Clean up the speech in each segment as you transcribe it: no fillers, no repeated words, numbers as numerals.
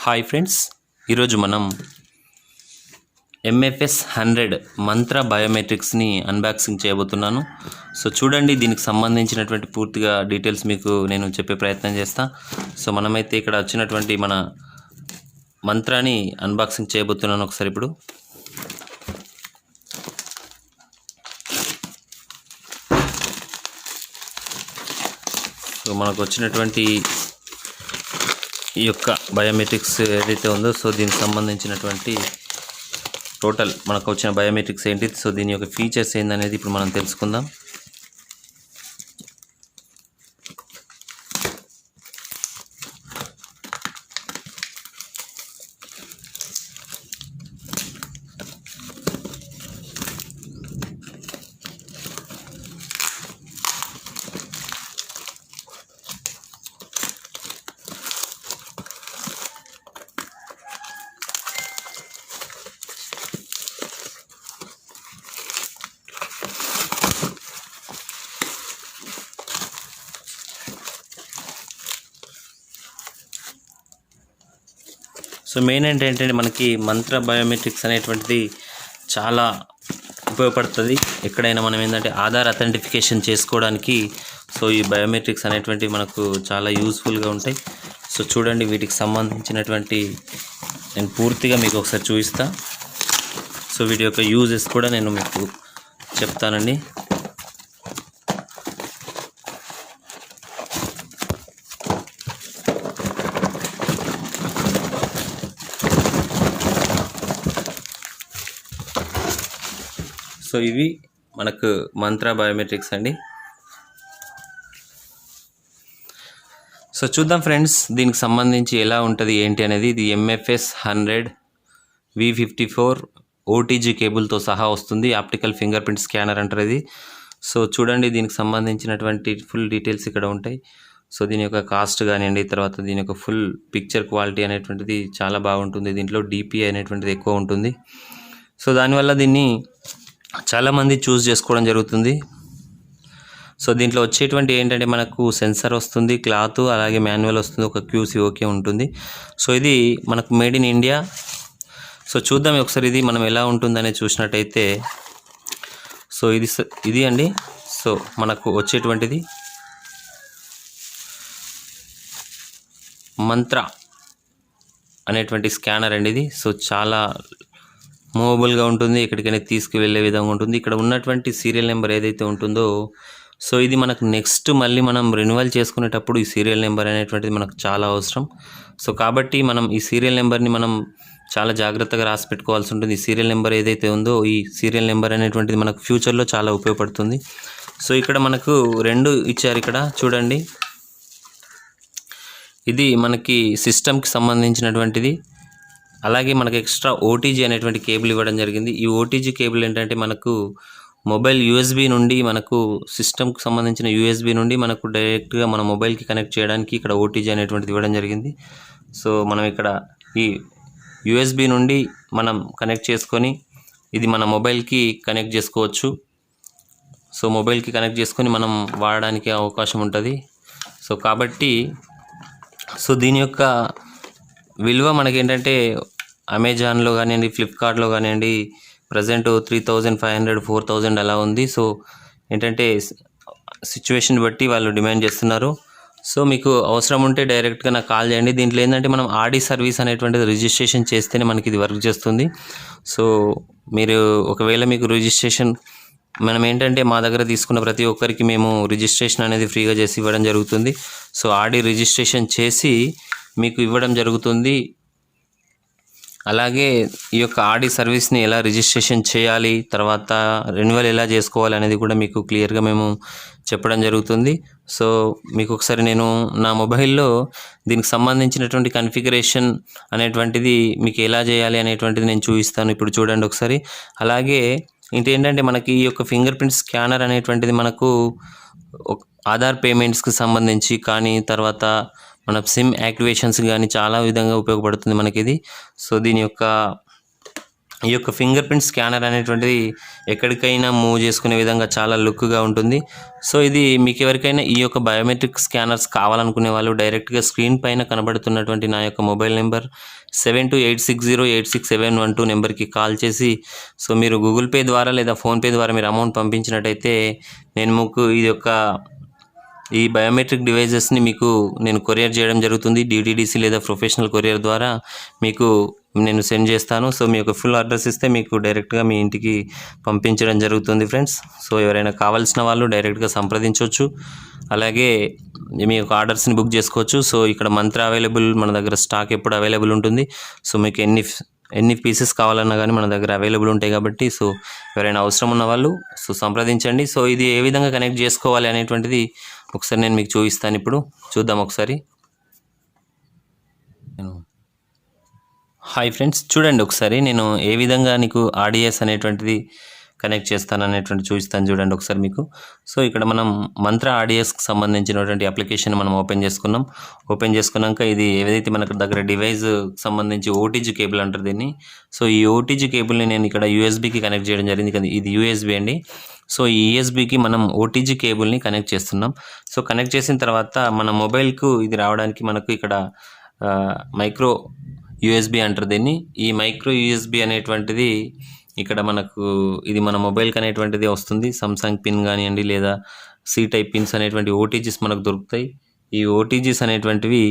Hi friends, ఈరోజు మనం MFs 100 మంత్ర బయోమెట్రిక్స్ని unboxing చేయబోతున్నాను. సో చూడండి, దీనికి సంబంధించినటువంటి పూర్తిగా డీటెయిల్స్ మీకు నేను చెప్పే ప్రయత్నం చేస్తా. సో మనమైతే ఇక్కడ వచ్చినటువంటి మన మంత్రాన్ని అన్బాక్సింగ్ చేయబోతున్నాను. ఒకసారి ఇప్పుడు సో మనకు వచ్చినటువంటి ఈ యొక్క బయోమెట్రిక్స్ ఏదైతే ఉందో, సో దీనికి సంబంధించినటువంటి టోటల్ మనకు వచ్చిన బయోమెట్రిక్స్ ఏంటి, సో దీని యొక్క ఫీచర్స్ ఏందనేది ఇప్పుడు మనం తెలుసుకుందాం. సో మెయిన్ ఏంటంటే మనకి మంత్ర బయోమెట్రిక్స్ అనేటువంటిది చాలా ఉపయోగపడుతుంది. ఎక్కడైనా మనం ఏంటంటే ఆధార్ అథెంటిఫికేషన్ చేసుకోవడానికి సో ఈ బయోమెట్రిక్స్ అనేటువంటివి మనకు చాలా యూస్ఫుల్గా ఉంటాయి. సో చూడండి, వీటికి సంబంధించినటువంటి నేను పూర్తిగా మీకు ఒకసారి చూపిస్తా. సో వీటి యొక్క యూజెస్ కూడా నేను మీకు చెప్తానండి. సో ఇవి మనకు మంత్ర బయోమెట్రిక్స్ అండి. సో చూద్దాం ఫ్రెండ్స్, దీనికి సంబంధించి ఎలా ఉంటుంది ఏంటి అనేది. ఇది ఎంఎఫ్ఎస్ 100 V54 OTG కేబుల్తో సహా వస్తుంది. ఆప్టికల్ ఫింగర్ ప్రింట్ స్కానర్ అంటారు ఇది. సో చూడండి, దీనికి సంబంధించినటువంటి ఫుల్ డీటెయిల్స్ ఇక్కడ ఉంటాయి. సో దీని యొక్క కాస్ట్ కానివ్వండి, తర్వాత దీని యొక్క ఫుల్ పిక్చర్ క్వాలిటీ అనేటువంటిది చాలా బాగుంటుంది. దీంట్లో DPI అనేటువంటిది ఎక్కువ ఉంటుంది. సో దానివల్ల దీన్ని చాలామంది చూస్ చేసుకోవడం జరుగుతుంది. సో దీంట్లో వచ్చేటువంటి ఏంటంటే మనకు సెన్సర్ వస్తుంది, క్లాత్, అలాగే మాన్యువల్ వస్తుంది, ఒక QCOK ఉంటుంది. సో ఇది మనకు మేడ్ ఇన్ ఇండియా. సో చూద్దాం ఒకసారి ఇది మనం ఎలా ఉంటుందనే చూసినట్టయితే. సో ఇది అండి. సో మనకు వచ్చేటువంటిది మంత్ర అనేటువంటి స్కానర్ అండి ఇది. సో చాలా మూవబుల్గా ఉంటుంది, ఎక్కడికైనా తీసుకువెళ్ళే విధంగా ఉంటుంది. ఇక్కడ ఉన్నటువంటి సీరియల్ నెంబర్ ఏదైతే ఉంటుందో, సో ఇది మనకు నెక్స్ట్ మళ్ళీ మనం రెన్యువల్ చేసుకునేటప్పుడు ఈ సీరియల్ నెంబర్ అనేటువంటిది మనకు చాలా అవసరం. సో కాబట్టి మనం ఈ సీరియల్ నెంబర్ని మనం చాలా జాగ్రత్తగా రాసి పెట్టుకోవాల్సి ఉంటుంది. ఈ సీరియల్ నెంబర్ ఏదైతే ఉందో, ఈ సీరియల్ నెంబర్ అనేటువంటిది మనకు ఫ్యూచర్లో చాలా ఉపయోగపడుతుంది. సో ఇక్కడ మనకు 2 ఇచ్చారు. ఇక్కడ చూడండి, ఇది మనకి సిస్టమ్కి సంబంధించినటువంటిది. అలాగే మనకు ఎక్స్ట్రా OTG అనేటువంటి కేబుల్ ఇవ్వడం జరిగింది. ఈ OTG కేబుల్ ఏంటంటే మనకు మొబైల్ USB నుండి, మనకు సిస్టమ్కి సంబంధించిన USB నుండి మనకు డైరెక్ట్గా మన మొబైల్కి కనెక్ట్ చేయడానికి ఇక్కడ OTG అనేటువంటిది ఇవ్వడం జరిగింది. సో మనం ఇక్కడ ఈ USB నుండి మనం కనెక్ట్ చేసుకొని ఇది మన మొబైల్కి కనెక్ట్ చేసుకోవచ్చు. సో మొబైల్కి కనెక్ట్ చేసుకొని మనం వాడడానికి అవకాశం ఉంటుంది. సో కాబట్టి సో దీని యొక్క విలువ మనకేంటంటే అమెజాన్లో కానివ్వండి, ఫ్లిప్కార్ట్లో కానివ్వండి, ప్రజెంట్ 3500 4000 అలా ఉంది. సో ఏంటంటే సిచ్యువేషన్ బట్టి వాళ్ళు డిమాండ్ చేస్తున్నారు. సో మీకు అవసరం ఉంటే డైరెక్ట్గా నాకు కాల్ చేయండి. దీంట్లో ఏంటంటే మనం RD సర్వీస్ అనేటువంటిది రిజిస్ట్రేషన్ చేస్తేనే మనకి ఇది వర్క్ చేస్తుంది. సో మీరు ఒకవేళ మీకు రిజిస్ట్రేషన్ మనం ఏంటంటే మా దగ్గర తీసుకున్న ప్రతి ఒక్కరికి మేము రిజిస్ట్రేషన్ అనేది ఫ్రీగా చేసి ఇవ్వడం జరుగుతుంది. సో RD రిజిస్ట్రేషన్ చేసి మీకు ఇవ్వడం జరుగుతుంది. అలాగే ఈ యొక్క RD సర్వీస్ని ఎలా రిజిస్ట్రేషన్ చేయాలి, తర్వాత రెన్యువల్ ఎలా చేసుకోవాలి అనేది కూడా మీకు క్లియర్గా మేము చెప్పడం జరుగుతుంది. సో మీకు ఒకసారి నేను నా మొబైల్లో దీనికి సంబంధించినటువంటి కన్ఫిగరేషన్ అనేటువంటిది మీకు ఎలా చేయాలి అనేటువంటిది నేను చూపిస్తాను. ఇప్పుడు చూడండి ఒకసారి. అలాగే ఏంటంటే మనకి ఈ యొక్క ఫింగర్ ప్రింట్ స్కానర్ అనేటువంటిది మనకు ఆధార్ పేమెంట్స్కి సంబంధించి కానీ, తర్వాత మన సిమ్ యాక్టివేషన్స్ కానీ చాలా విధంగా ఉపయోగపడుతుంది మనకి ఇది. సో దీని యొక్క ఈ యొక్క ఫింగర్ ప్రింట్ స్కానర్ అనేటువంటిది ఎక్కడికైనా మూవ్ చేసుకునే విధంగా చాలా లుక్గా ఉంటుంది. సో ఇది మీకు ఎవరికైనా ఈ యొక్క బయోమెట్రిక్ స్కానర్స్ కావాలనుకునే వాళ్ళు డైరెక్ట్గా స్క్రీన్ పైన కనబడుతున్నటువంటి నా యొక్క మొబైల్ నెంబర్ 7286086712 నెంబర్కి కాల్ చేసి సో మీరు గూగుల్ పే ద్వారా లేదా ఫోన్పే ద్వారా మీరు అమౌంట్ పంపించినట్టయితే నేను మీకు ఈ బయోమెట్రిక్ డివైజెస్ని మీకు నేను కొరియర్ చేయడం జరుగుతుంది. డిటిడిసి లేదా ప్రొఫెషనల్ కొరియర్ ద్వారా మీకు నేను సెండ్ చేస్తాను. సో మీ యొక్క ఫుల్ అడ్రస్ ఇస్తే మీకు డైరెక్ట్గా మీ ఇంటికి పంపించడం జరుగుతుంది ఫ్రెండ్స్. సో ఎవరైనా కావాల్సిన వాళ్ళు డైరెక్ట్గా సంప్రదించవచ్చు. అలాగే మీ యొక్క ఆర్డర్స్ని బుక్ చేసుకోవచ్చు. సో ఇక్కడ మంత్ర అవైలబుల్, మన దగ్గర స్టాక్ ఎప్పుడు అవైలబుల్ ఉంటుంది. సో మీకు ఎన్ని పీసెస్ కావాలన్నా కానీ మన దగ్గర అవైలబుల్ ఉంటాయి కాబట్టి సో ఎవరైనా అవసరం ఉన్న వాళ్ళు సో సంప్రదించండి. సో ఇది ఏ విధంగా కనెక్ట్ చేసుకోవాలి అనేటువంటిది ఒకసారి నేను మీకు చూపిస్తాను. ఇప్పుడు చూద్దాం ఒకసారి. హాయ్ ఫ్రెండ్స్, చూడండి ఒకసారి నేను ఏ విధంగా నీకు ఆర్డిఎస్ అనేటువంటిది కనెక్ట్ చేస్తాను అనేటువంటి చూపిస్తాను. చూడండి ఒకసారి మీకు. సో ఇక్కడ మనం మంత్ర ఆర్డిఎస్కి సంబంధించినటువంటి అప్లికేషన్ మనం ఓపెన్ చేసుకున్నాక ఇది ఏదైతే మనకు దగ్గర డివైస్ సంబంధించి ఓటీజీ కేబుల్ అంటారు దీన్ని. సో ఈ ఓటీజీ కేబుల్ని నేను ఇక్కడ యూఎస్బీకి కనెక్ట్ చేయడం జరిగింది కదా, ఇది యూఎస్బీ అండి. సో ఈ యూఎస్బీకి మనం ఓటీజీ కేబుల్ని కనెక్ట్ చేస్తున్నాం. సో కనెక్ట్ చేసిన తర్వాత మన మొబైల్కు ఇది రావడానికి మనకు ఇక్కడ మైక్రో యూఎస్బీ అంటారు దీన్ని. ఈ మైక్రో యూఎస్బీ అనేటువంటిది ఇక్కడ మనకు ఇది మన మొబైల్కి అనేటువంటిది వస్తుంది. సామ్సంగ్ పిన్ కానివ్వండి లేదా సి టైప్ పిన్స్ అనేటువంటి ఓటీజీస్ మనకు దొరుకుతాయి. ఈ ఓటీజీస్ అనేటువంటివి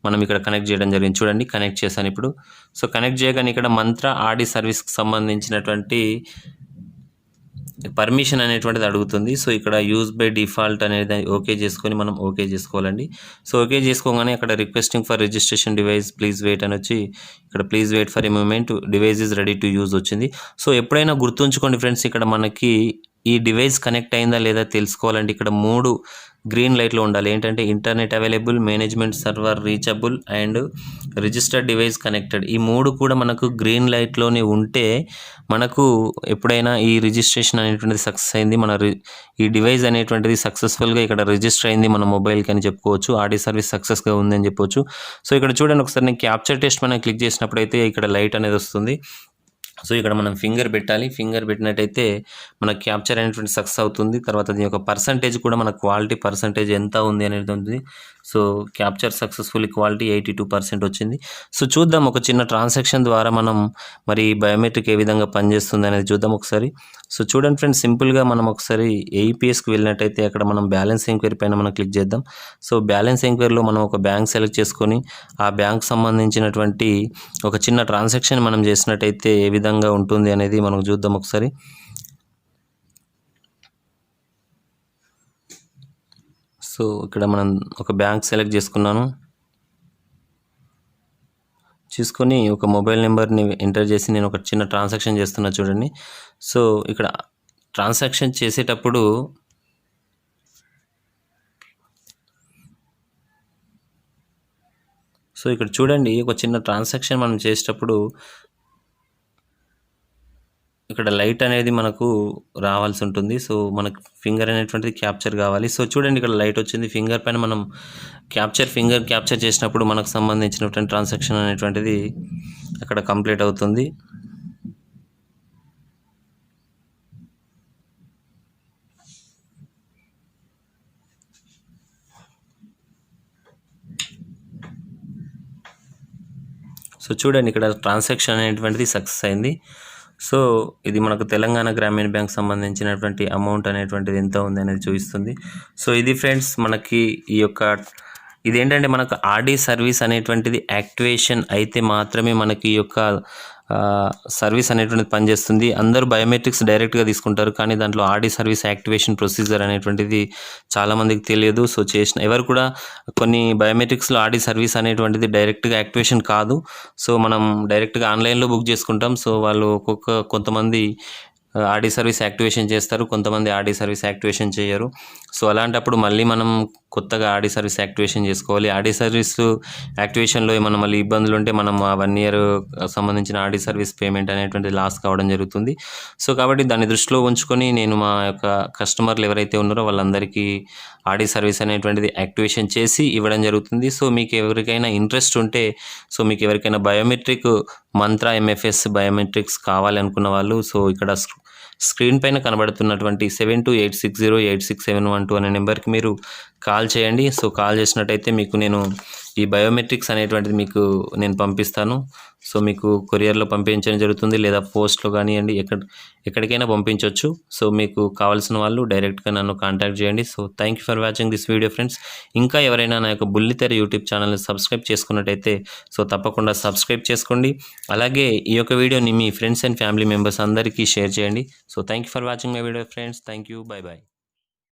మనం ఇక్కడ కనెక్ట్ చేయడం జరిగింది. చూడండి కనెక్ట్ చేశాను ఇప్పుడు. సో కనెక్ట్ చేయగానే ఇక్కడ మంత్ర ఆడి సర్వీస్కి సంబంధించినటువంటి పర్మిషన్ అనేటువంటిది అడుగుతుంది. సో ఇక్కడ యూజ్ బై డిఫాల్ట్ అనేది ఓకే చేసుకొని మనం ఓకే చేసుకోవాలండి. సో ఓకే చేసుకోగానే అక్కడ requesting for registration device please wait అని వచ్చి ఇక్కడ please wait for a moment device is ready to use వచ్చింది. సో ఎప్పుడైనా గుర్తుంచుకోండి ఫ్రెండ్స్, ఇక్కడ మనకి ఈ డివైస్ కనెక్ట్ అయిందా లేదా తెలుసుకోవాలంటే ఇక్కడ 3 గ్రీన్ లైట్లో ఉండాలి. ఏంటంటే internet available, management server reachable and registered device connected. ఈ 3 కూడా మనకు గ్రీన్ లైట్లోనే ఉంటే మనకు ఎప్పుడైనా ఈ రిజిస్ట్రేషన్ అనేటువంటిది సక్సెస్ అయింది, ఈ డివైస్ అనేటువంటిది సక్సెస్ఫుల్గా ఇక్కడ రిజిస్టర్ అయింది మన మొబైల్కి అని చెప్పుకోవచ్చు. ఆడి సర్వీస్ సక్సెస్గా ఉందని చెప్పవచ్చు. సో ఇక్కడ చూడండి ఒకసారి, నేను క్యాప్చర్ టెస్ట్ మనం క్లిక్ చేసినప్పుడు అయితే ఇక్కడ లైట్ అనేది వస్తుంది. సో ఇక్కడ మనం ఫింగర్ పెట్టాలి. ఫింగర్ పెట్టినట్టయితే మన క్యాప్చర్ అనేటువంటి సక్సెస్ అవుతుంది. తర్వాత దీని యొక్క పర్సంటేజ్ కూడా మన క్వాలిటీ పర్సంటేజ్ ఎంత ఉంది అనేది ఉంటుంది. సో క్యాప్చర్ సక్సెస్ఫుల్ క్వాలిటీ 82% వచ్చింది. సో చూద్దాం ఒక చిన్న ట్రాన్సాక్షన్ ద్వారా మనం మరి బయోమెట్రిక్ ఏ విధంగా పనిచేస్తుంది అనేది చూద్దాం ఒకసారి. సో చూడండి ఫ్రెండ్స్, సింపుల్గా మనం ఒకసారి ఏఈపీఎస్కి వెళ్ళినట్టయితే అక్కడ మనం బ్యాలెన్స్ ఎంక్వైరీ పైన మనం క్లిక్ చేద్దాం. సో బ్యాలెన్స్ ఎంక్వైరీలో మనం ఒక బ్యాంక్ సెలెక్ట్ చేసుకొని ఆ బ్యాంక్ సంబంధించినటువంటి ఒక చిన్న ట్రాన్సాక్షన్ మనం చేసినట్టయితే ఏ విధంగా ఉంటుంది అనేది మనం చూద్దాం ఒకసారి. సో ఇక్కడ మనం ఒక బ్యాంక్ సెలెక్ట్ చేసుకొని ఒక మొబైల్ నెంబర్ని ఎంటర్ చేసి నేను ఒక చిన్న ట్రాన్సాక్షన్ చేస్తున్నా చూడండి. సో ఇక్కడ ట్రాన్సాక్షన్ చేసేటప్పుడు సో ఇక్కడ చూడండి ఒక చిన్న ట్రాన్సాక్షన్ మనం చేసేటప్పుడు ఇక్కడ లైట్ అనేది మనకు రావాల్సి ఉంటుంది. సో మనకు ఫింగర్ అనేటువంటిది క్యాప్చర్ కావాలి. సో చూడండి ఇక్కడ లైట్ వచ్చింది. ఫింగర్ పైన మనం ఫింగర్ క్యాప్చర్ చేసినప్పుడు మనకు సంబంధించినటువంటి ట్రాన్సాక్షన్ అనేటువంటిది అక్కడ కంప్లీట్ అవుతుంది. సో చూడండి ఇక్కడ ట్రాన్సాక్షన్ అనేటువంటిది సక్సెస్ అయింది. సో ఇది మనకు తెలంగాణ గ్రామీణ బ్యాంక్ సంబంధించినటువంటి అమౌంట్ అనేటువంటిది ఎంత ఉంది అనేది చూపిస్తుంది. సో ఇది ఫ్రెండ్స్ మనకి ఈ యొక్క ఇదేంటంటే మనకు ఆర్డీ సర్వీస్ అనేటువంటిది యాక్టివేషన్ అయితే మాత్రమే మనకి ఈ యొక్క సర్వీస్ అనేటువంటిది పనిచేస్తుంది. అందరూ బయోమెట్రిక్స్ డైరెక్ట్గా తీసుకుంటారు, కానీ దాంట్లో ఆర్డీ సర్వీస్ యాక్టివేషన్ ప్రొసీజర్ అనేటువంటిది చాలామందికి తెలియదు. సో ఎవరు కూడా కొన్ని బయోమెట్రిక్స్లో ఆర్డీ సర్వీస్ అనేటువంటిది డైరెక్ట్గా యాక్టివేషన్ కాదు. సో మనం డైరెక్ట్గా ఆన్లైన్లో బుక్ చేసుకుంటాం. సో వాళ్ళు కొంతమంది ఆర్డీ సర్వీస్ యాక్టివేషన్ చేస్తారు, కొంతమంది ఆర్డీ సర్వీస్ యాక్టివేషన్ చేయరు. సో అలాంటప్పుడు మళ్ళీ మనం కొత్తగా ఆర్డీ సర్వీస్ యాక్టివేషన్ చేసుకోవాలి. ఆర్డీ సర్వీస్ యాక్టివేషన్లో ఏమన్నా మళ్ళీ ఇబ్బందులు ఉంటే మనం ఆ 1 ఇయర్ సంబంధించిన ఆర్డీ సర్వీస్ పేమెంట్ అనేటువంటిది లాస్ కావడం జరుగుతుంది. సో కాబట్టి దాన్ని దృష్టిలో ఉంచుకొని నేను మా యొక్క కస్టమర్లు ఎవరైతే ఉన్నారో వాళ్ళందరికీ ఆర్డీ సర్వీస్ అనేటువంటిది యాక్టివేషన్ చేసి ఇవ్వడం జరుగుతుంది. సో మీకు ఎవరికైనా ఇంట్రెస్ట్ ఉంటే, సో మీకు ఎవరికైనా బయోమెట్రిక్ మంత్రా ఎంఎఫ్ఎస్ బయోమెట్రిక్స్ కావాలనుకున్న వాళ్ళు, సో ఇక్కడ స్క్రీన్ పైన కనబడుతున్నటువంటి 7286086712 అనే నెంబర్కి మీరు కాల్ చేయండి. సో కాల్ చేసినట్టయితే మీకు నేను ఈ బయోమెట్రిక్స్ అనేటువంటిది మీకు నేను పంపిస్తాను. సో మీకు కొరియర్లో పంపించడం జరుగుతుంది, లేదా పోస్ట్లో కానివ్వండి, ఎక్కడికైనా పంపించవచ్చు. సో మీకు కావాల్సిన వాళ్ళు డైరెక్ట్గా నన్ను కాంటాక్ట్ చేయండి. So thank you for watching this video friends. ఇంకా ఎవరైనా నా యొక్క బుల్లితెర యూట్యూబ్ ఛానల్ని సబ్స్క్రైబ్ చేసుకున్నట్టయితే సో తప్పకుండా సబ్స్క్రైబ్ చేసుకోండి. అలాగే ఈ యొక్క వీడియోని మీ ఫ్రెండ్స్ అండ్ ఫ్యామిలీ మెంబర్స్ అందరికీ షేర్ చేయండి. So thank you for watching my video friends. Thank you. Bye bye.